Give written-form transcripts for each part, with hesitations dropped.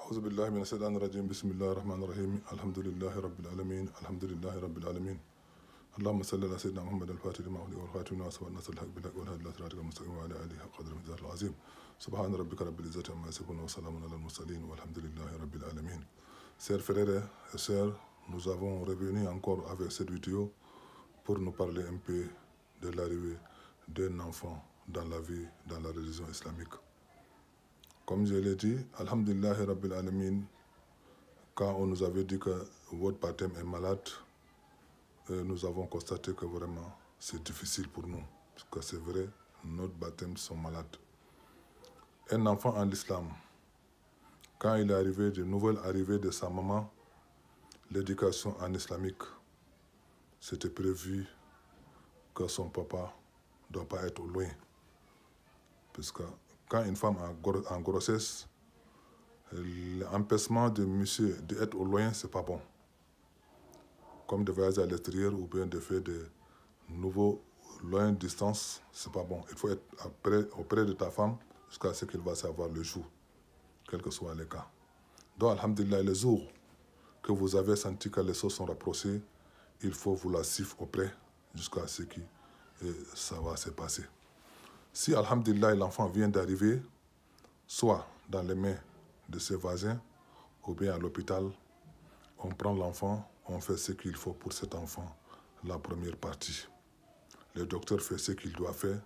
أعوذ بالله من الشيطان الرجيم بسم الله الرحمن الرحيم الحمد لله رب العالمين الحمد لله رب العالمين اللهم صل على سيدنا محمد الفاتح لما أغلق والخاتم لما سبق الناصر الحق بالحق والهادي إلى صراطك المستقيم وعلى آله حق قدره ومقداره العظيم سبحان ربك رب العزة عما يصفون وسلام على المرسلين والحمد لله رب العالمين. Chers frères et sœurs, nous avons revenu encore avec cette vidéo pour nous parler un peu de l'arrivée d'un enfant dans la vie, dans la religion islamique. Comme je l'ai dit, Alhamdulillah Rabbil Alamin, quand on nous avait dit que votre baptême est malade, nous avons constaté que vraiment c'est difficile pour nous. Parce que c'est vrai, nos baptêmes sont malades. Un enfant en l'islam, quand il est arrivé, de nouvelles arrivées de sa maman, l'éducation en islamique, c'était prévu que son papa ne doit pas être loin. Parce que quand une femme est en grossesse, l'empêchement de monsieur d'être au loin, ce n'est pas bon. Comme de voyager à l'extérieur ou bien de faire de nouveaux loin distance, ce n'est pas bon. Il faut être auprès de ta femme jusqu'à ce qu'elle va savoir le jour, quel que soit le cas. Donc, alhamdulillah, les jours que vous avez senti que les choses sont rapprochées, il faut vous la suivre auprès jusqu'à ce que ça va se passer. Si, alhamdulillah, l'enfant vient d'arriver, soit dans les mains de ses voisins ou bien à l'hôpital, on prend l'enfant, on fait ce qu'il faut pour cet enfant, la première partie. Le docteur fait ce qu'il doit faire,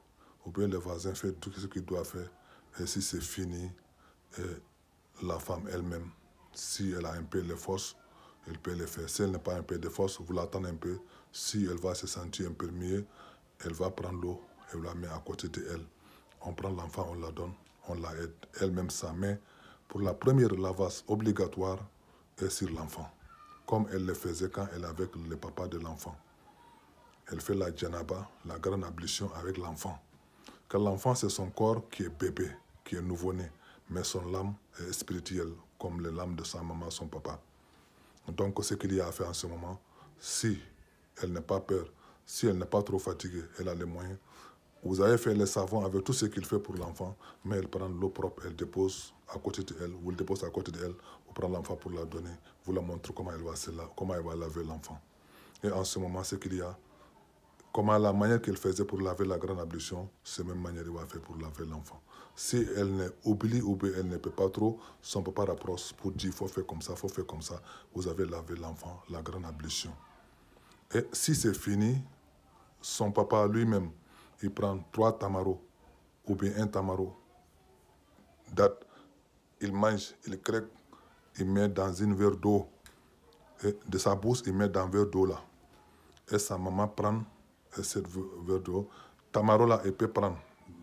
ou bien le voisin fait tout ce qu'il doit faire, et si c'est fini, la femme elle-même, si elle a un peu de force, elle peut le faire. Si elle n'a pas un peu de force, vous l'attendez un peu. Si elle va se sentir un peu mieux, elle va prendre l'eau et la met à côté d'elle. On prend l'enfant, on la donne, on la aide. Elle-même, sa main, pour la première lavage obligatoire, est sur l'enfant. Comme elle le faisait quand elle est avec le papa de l'enfant. Elle fait la djanaba, la grande ablution avec l'enfant. Car l'enfant, c'est son corps qui est bébé, qui est nouveau-né. Mais son âme est spirituelle, comme l'âme de sa maman, son papa. Donc, ce qu'il y a à faire en ce moment, si elle n'a pas peur, si elle n'est pas trop fatiguée, elle a les moyens. Vous avez fait le savon avec tout ce qu'il fait pour l'enfant, mais elle prend l'eau propre, elle dépose à côté d'elle, vous le déposez à côté d'elle, vous prenez l'enfant pour la donner, vous la montrez comment elle va laver l'enfant. Et en ce moment, ce qu'il y a, comment la manière qu'elle faisait pour laver la grande ablution, c'est la même manière qu'elle va faire pour laver l'enfant. Si elle oublie ou bien elle ne peut pas trop, son papa rapproche pour dire il faut faire comme ça, il faut faire comme ça. Vous avez lavé l'enfant, la grande ablution. Et si c'est fini, son papa lui-même, il prend 3 tamaros ou bien 1 tamaro. Date, il mange, il craque, il met dans une verre d'eau. Et de sa bouche, il met dans un verre d'eau là. Et sa maman prend cette verre d'eau. Tamaro là, elle peut prendre.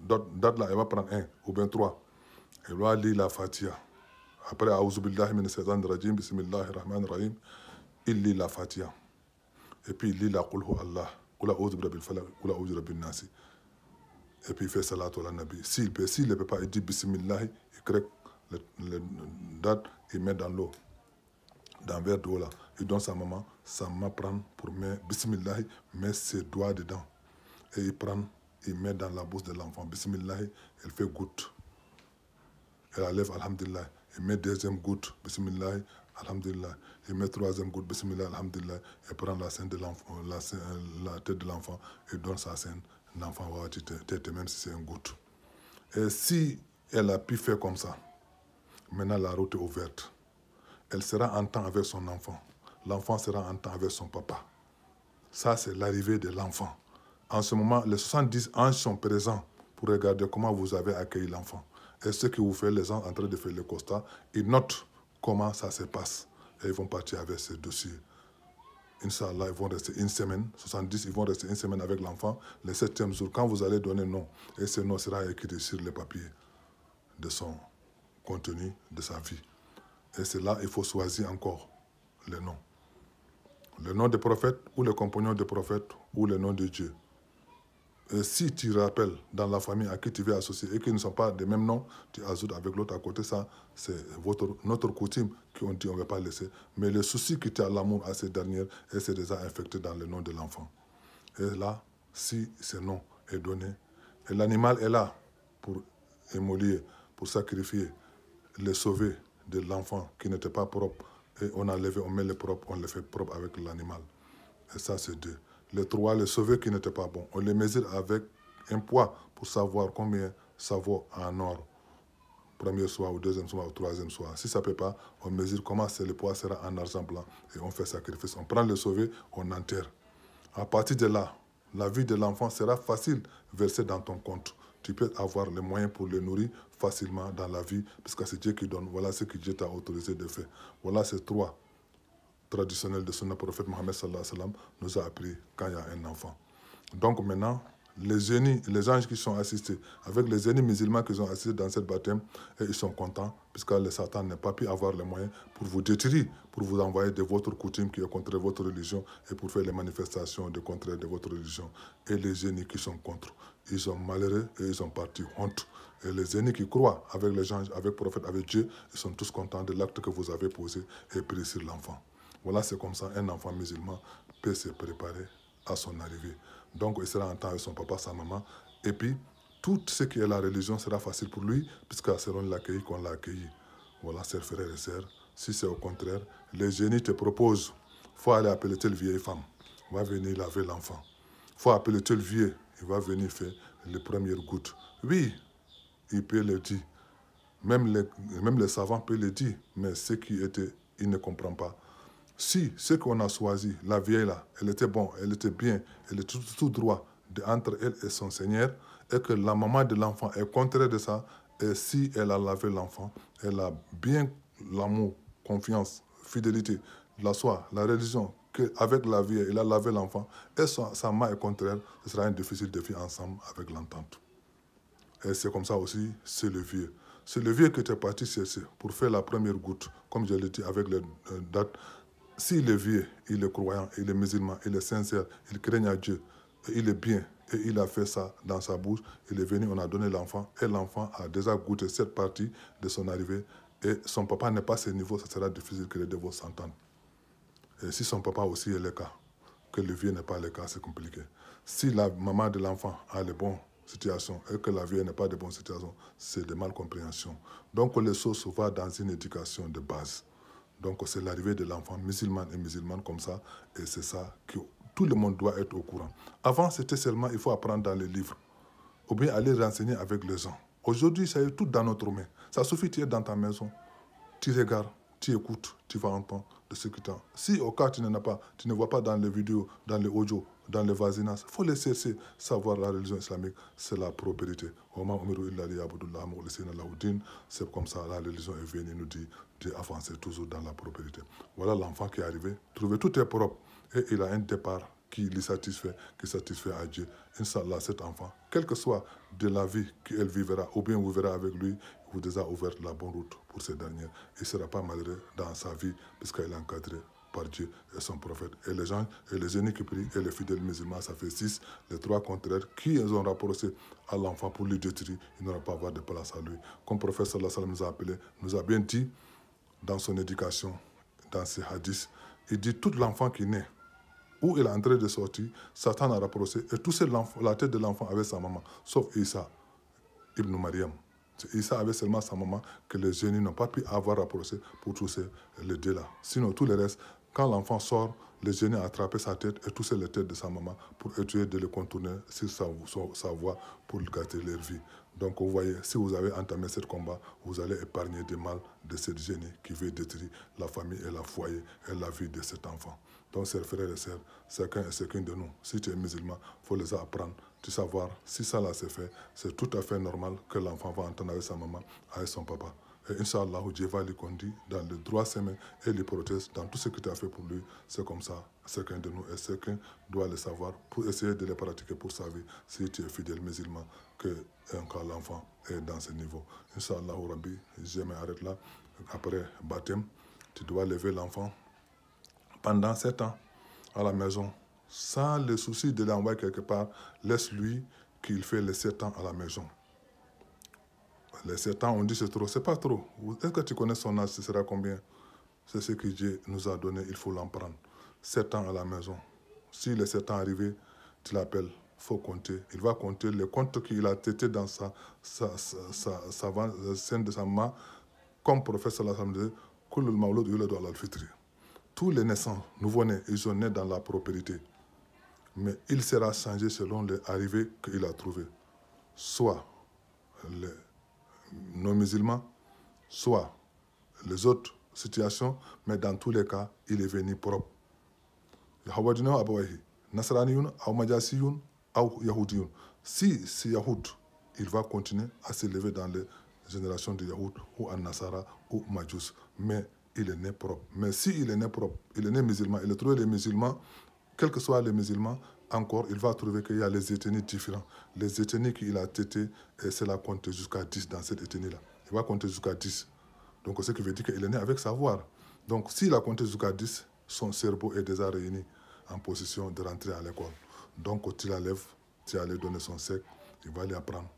Date là, elle va prendre 1 ou bien 3. Elle va lire la Fatiha. Après, A'udhu billahi minash shaitanir rajim, bismillahir rahmanir rahim, il lit la Fatiha. Et puis il lit la Qul hu Allah, Qul a'udhu birabbil falaq, Qul a'udhu birabbin nas. Et puis il fait salat ala nabi. S'il ne peut pas, il dit bismillah, il craque le date, il met dans l'eau, dans un verre d'eau là. Il donne sa maman prend pour mettre bismillah, met ses doigts dedans. Et il met dans la bouche de l'enfant. Bismillah, elle fait goutte. Elle enlève, alhamdulillah. Il met 2e goutte, bismillah, alhamdulillah. Il met 3e goutte, bismillah, alhamdulillah. Elle prend la tête de l'enfant et donne sa scène. L'enfant va tête, même si c'est une goutte. Et si elle a pu faire comme ça, maintenant la route est ouverte. Elle sera en temps avec son enfant. L'enfant sera en temps avec son papa. Ça, c'est l'arrivée de l'enfant. En ce moment, les 70 anges sont présents pour regarder comment vous avez accueilli l'enfant. Et ce que vous faites, les gens en train de faire le constat, ils notent comment ça se passe. Et ils vont partir avec ce dossier. Inch'Allah, ils vont rester une semaine. 70, ils vont rester une semaine avec l'enfant. Le 7e jour, quand vous allez donner nom, et ce nom sera écrit sur le papier de son contenu, de sa vie. Et c'est là qu'il faut choisir encore le nom. Le nom des prophètes, ou le compagnon des prophètes, ou le nom de Dieu. Et si tu rappelles dans la famille à qui tu veux associer et qu'ils ne sont pas des mêmes noms, tu ajoutes avec l'autre à côté, ça, c'est notre coutume qu'on dit on ne va pas laisser. Mais le souci que tu as l'amour à ces dernières, et c'est déjà infecté dans le nom de l'enfant. Et là, si ce nom est donné, et l'animal est là pour émoluer, pour sacrifier, le sauver, de l'enfant qui n'était pas propre, et on a levé, on met le propre, on le fait propre avec l'animal. Et ça, c'est 2. Les 3, les sauvés qui n'étaient pas bons, on les mesure avec un poids pour savoir combien ça vaut en or. Premier soir, ou deuxième soir, ou troisième soir. Si ça ne peut pas, on mesure comment le poids sera en argent blanc et on fait sacrifice. On prend le sauvé, on enterre. À partir de là, la vie de l'enfant sera facile versée dans ton compte. Tu peux avoir les moyens pour le nourrir facilement dans la vie, puisque c'est Dieu qui donne. Voilà ce que Dieu t'a autorisé de faire. Voilà ces 3 traditionnels de son prophète Mohammed sallallahu alayhi wa sallam nous a appris quand il y a un enfant. Donc maintenant, les génies, les anges qui sont assistés, avec les génies musulmans qui sont assistés dans cette baptême, et ils sont contents, puisque le Satan n'a pas pu avoir les moyens pour vous détruire, pour vous envoyer de votre coutume qui est contre votre religion, et pour faire les manifestations de contraire de votre religion. Et les génies qui sont contre, ils sont malheureux et ils sont partis honte. Et les génies qui croient avec les anges, avec le prophète, avec Dieu, ils sont tous contents de l'acte que vous avez posé et pris sur l'enfant. Voilà, c'est comme ça, un enfant musulman peut se préparer à son arrivée. Donc, il sera en temps avec son papa, sa maman. Et puis, tout ce qui est la religion sera facile pour lui, puisque selon l'accueil qu'on l'a accueilli. Voilà, chers frères et sœurs. Si c'est au contraire, les génies te proposent, il faut aller appeler telle vieille femme, va venir laver l'enfant. Il faut appeler tel vieux, il va venir faire les premières gouttes. Oui, il peut le dire. Même les savants peuvent le dire, mais ce qui était, il ne comprend pas. Si ce qu'on a choisi, la vieille là, elle était bonne, elle était bien, elle était tout droit entre elle et son Seigneur, et que la maman de l'enfant est contraire de ça, et si elle a lavé l'enfant, elle a bien l'amour, confiance, fidélité, la foi, la religion, qu'avec la vieille, elle a lavé l'enfant, et sa main est contraire, ce sera difficile de vivre ensemble avec l'entente. Et c'est comme ça aussi, c'est le vieux. C'est le vieux qui était parti chercher pour faire la première goutte, comme je l'ai dit avec les dates. S'il est vieux, il est croyant, il est musulman, il est sincère, il craigne à Dieu, et il est bien, et il a fait ça dans sa bouche, il est venu, on a donné l'enfant, et l'enfant a déjà goûté cette partie de son arrivée, et son papa n'est pas à ce niveau, ça sera difficile que les deux s'entendent. Et si son papa aussi est le cas, que le vieux n'est pas le cas, c'est compliqué. Si la maman de l'enfant a les bonnes situations et que la vieille n'est pas de bonnes situations, c'est de malcompréhension. Donc les choses vont dans une éducation de base. Donc c'est l'arrivée de l'enfant musulman et musulmane comme ça, et c'est ça que tout le monde doit être au courant. Avant, c'était seulement, il faut apprendre dans les livres, ou bien aller renseigner avec les gens. Aujourd'hui, ça est tout dans notre main. Ça suffit, tu es dans ta maison, tu regardes, tu écoutes, tu vas entendre de ce que tu as. Si au cas tu n'en as pas, tu ne vois pas dans les vidéos, dans les audios, dans les voisinages, il faut les cesser. Savoir la religion islamique, c'est la propriété. C'est comme ça, la religion est venue nous dire d'avancer toujours dans la propriété. Voilà l'enfant qui est arrivé, trouver tout est propre et il a un départ qui lui satisfait, qui satisfait à Dieu. Inch'Allah, cet enfant, quelle que soit de la vie qu'elle vivra, ou bien vous verrez avec lui, vous déjà ouvert la bonne route pour ces derniers. Il ne sera pas malheureux dans sa vie, puisqu'il est encadré par Dieu et son prophète. Et les gens, et les génies qui prient, et les fidèles musulmans, ça fait 6. Les 3 contraires, qui ils ont rapproché à l'enfant pour lui détruire, il n'aura pas avoir de place à lui. Comme le prophète sallallahu alayhi wa sallam nous a appelé, nous a bien dit, dans son éducation, dans ses hadiths, il dit tout l'enfant qui naît, où il est en train de sortir, Satan a rapproché et touché la tête de l'enfant avec sa maman, sauf Isa, Ibn Mariam. C'est Isa avec seulement sa maman que les génies n'ont pas pu avoir rapproché pour toucher les deux là. Sinon, tout le reste, quand l'enfant sort, les génies ont attrapé sa tête et touché la tête de sa maman pour essayer de le contourner sur sa voie pour gâter leur vie. Donc vous voyez, si vous avez entamé ce combat, vous allez épargner des mal de cette génie qui veut détruire la famille et la foyer et la vie de cet enfant. Donc, chers frères et sœurs, chacun et chacune de nous, si tu es musulman, il faut les apprendre, de savoir si ça là c'est fait, c'est tout à fait normal que l'enfant va entendre avec sa maman, avec son papa. Et Inch'Allah, Dieu va lui conduire dans le droit chemin et lui protège dans tout ce que tu as fait pour lui. C'est comme ça, chacun de nous et chacun doit le savoir pour essayer de le pratiquer pour sa vie. Si tu es fidèle musulman, que encore l'enfant est dans ce niveau. Inch'Allah, Rabbi, je m'arrête là. Après baptême, tu dois lever l'enfant pendant 7 ans à la maison, sans le souci de l'envoyer quelque part, laisse-lui qu'il fait les 7 ans à la maison. Les 7 ans, on dit c'est trop, c'est pas trop. Est-ce que tu connais son âge, ce sera combien? C'est ce que Dieu nous a donné, il faut l'en prendre. 7 ans à la maison. Si les 7 ans arrivés, tu l'appelles, il faut compter. Il va compter les comptes qu'il a tétés dans sa scène de sa main. comme le prophète sallallahu alayhi wa sallam disait, Kullul mawlud yuladu ala al-fitri. Tous les naissants, nouveau-nés, ils sont nés dans la prospérité. Mais il sera changé selon les arrivées qu'il a trouvées. Soit les non-musulmans, soit les autres situations, mais dans tous les cas, il est venu propre. Si c'est Yahoud, il va continuer à s'élever dans les générations de Yahoud ou en Nasara ou Majus. Mais il est né propre. Mais s'il est né propre, il est né musulman, il a trouvé les musulmans, quels que soient les musulmans, encore, il va trouver qu'il y a les ethnies différents. Les ethnies qu'il a tétées, et c'est là compter jusqu'à 10 dans cette ethnie-là. Il va compter jusqu'à 10. Donc, ce qui veut dire qu'il est né avec savoir. Donc, s'il a compté jusqu'à 10, son cerveau est déjà réuni en position de rentrer à l'école. Donc, quand tu la lèves, tu vas lui donner son sec, il va lui apprendre.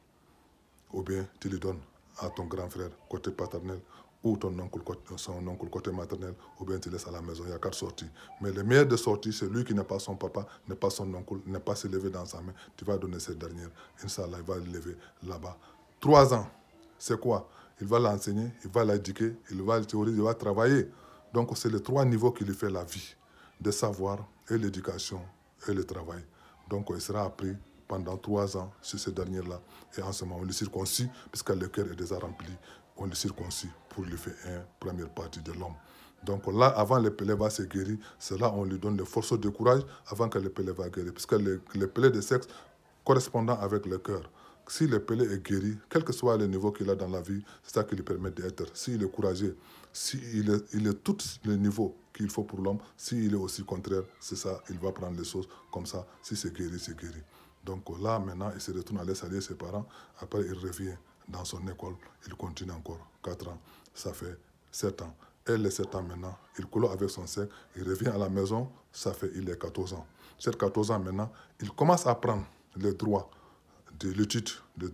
Ou bien, tu lui donnes à ton grand frère côté paternel, ou ton oncle, son oncle côté maternel, ou bien tu laisses à la maison. Il y a 4 sorties. Mais le meilleur de sorties, c'est lui qui n'est pas son papa, n'est pas son oncle, n'est pas s'élever dans sa main. Tu vas donner cette dernière. Inch'Allah, il va l'élever là-bas. 3 ans, c'est quoi? Il va l'enseigner, il va l'éduquer, il va le théoriser, il va travailler. Donc, c'est les 3 niveaux qui lui fait la vie. Le savoir et l'éducation et le travail. Donc, il sera appris pendant 3 ans sur ces dernières-là. Et en ce moment, on le circoncis, puisque le cœur est déjà rempli. On le circoncis pour lui faire une première partie de l'homme. Donc là, avant le Pelé va se guérir, c'est là on lui donne le forceau de courage avant que le Pelé va guérir. Puisque le Pelé de sexe correspondant avec le cœur. Si le Pelé est guéri, quel que soit le niveau qu'il a dans la vie, c'est ça qui lui permet d'être. S'il est courageux, s'il est tous les niveaux qu'il faut pour l'homme, s'il est aussi contraire, c'est ça, il va prendre les choses comme ça. Si c'est guéri, c'est guéri. Donc là, maintenant, il se retourne à aller saluer ses parents. Après, il revient dans son école. Il continue encore 4 ans. Ça fait 7 ans. Et les 7 ans maintenant, il coule avec son sec. Il revient à la maison. Ça fait, il est 14 ans. Ces 14 ans maintenant, il commence à prendre les droits de l'étude, de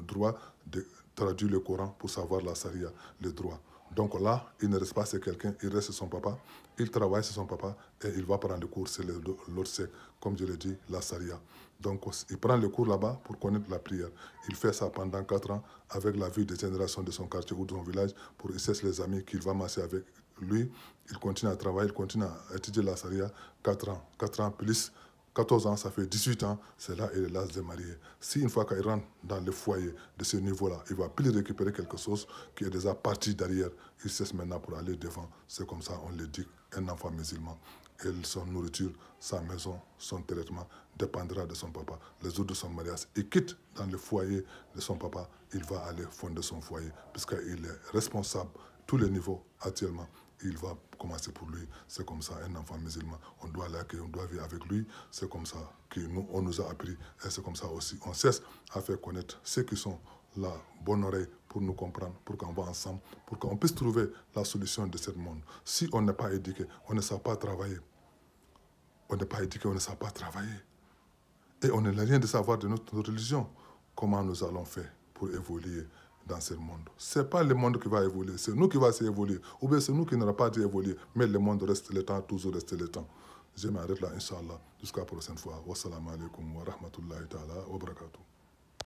droit de traduire le Coran pour savoir la Sharia, les droits. Donc là, il ne reste pas chez quelqu'un, il reste chez son papa, il travaille chez son papa et il va prendre le cours, c'est l'autre sec, comme je l'ai dit, la Sharia. Donc il prend le cours là-bas pour connaître la prière. Il fait ça pendant 4 ans avec la vie des générations de son quartier ou de son village pour essayer les amis qu'il va marcher avec lui. Il continue à travailler, il continue à étudier la Sharia 4 ans. 4 ans plus 14 ans, ça fait 18 ans, c'est là il est l'âge de marier. Si une fois qu'il rentre dans le foyer de ce niveau-là, il ne va plus récupérer quelque chose qui est déjà parti derrière, il cesse maintenant pour aller devant. C'est comme ça, on le dit, un enfant musulman. Et son nourriture, sa maison, son traitement dépendra de son papa. Les jours de son mariage, il quitte dans le foyer de son papa, il va aller fonder son foyer, puisqu'il est responsable, tous les niveaux actuellement. Il va commencer pour lui. C'est comme ça, un enfant musulman. On doit l'accueillir, on doit vivre avec lui. C'est comme ça qu'on nous a appris. Et c'est comme ça aussi. On cesse à faire connaître ceux qui sont la bonne oreille pour nous comprendre, pour qu'on va ensemble, pour qu'on puisse trouver la solution de ce monde. Si on n'est pas éduqué, on ne sait pas travailler. On n'est pas éduqué, on ne sait pas travailler. Et on n'a rien de savoir de notre religion. Comment nous allons faire pour évoluer dans ce monde? Ce n'est pas le monde qui va évoluer, c'est nous qui va s'évoluer. Ou bien c'est nous qui n'aurons pas dû évoluer, mais le monde reste le temps, toujours reste le temps. Je m'arrête là, Inch'Allah. Jusqu'à la prochaine fois. Wassalamu alaikum wa rahmatullahi ta'ala wa barakatuh.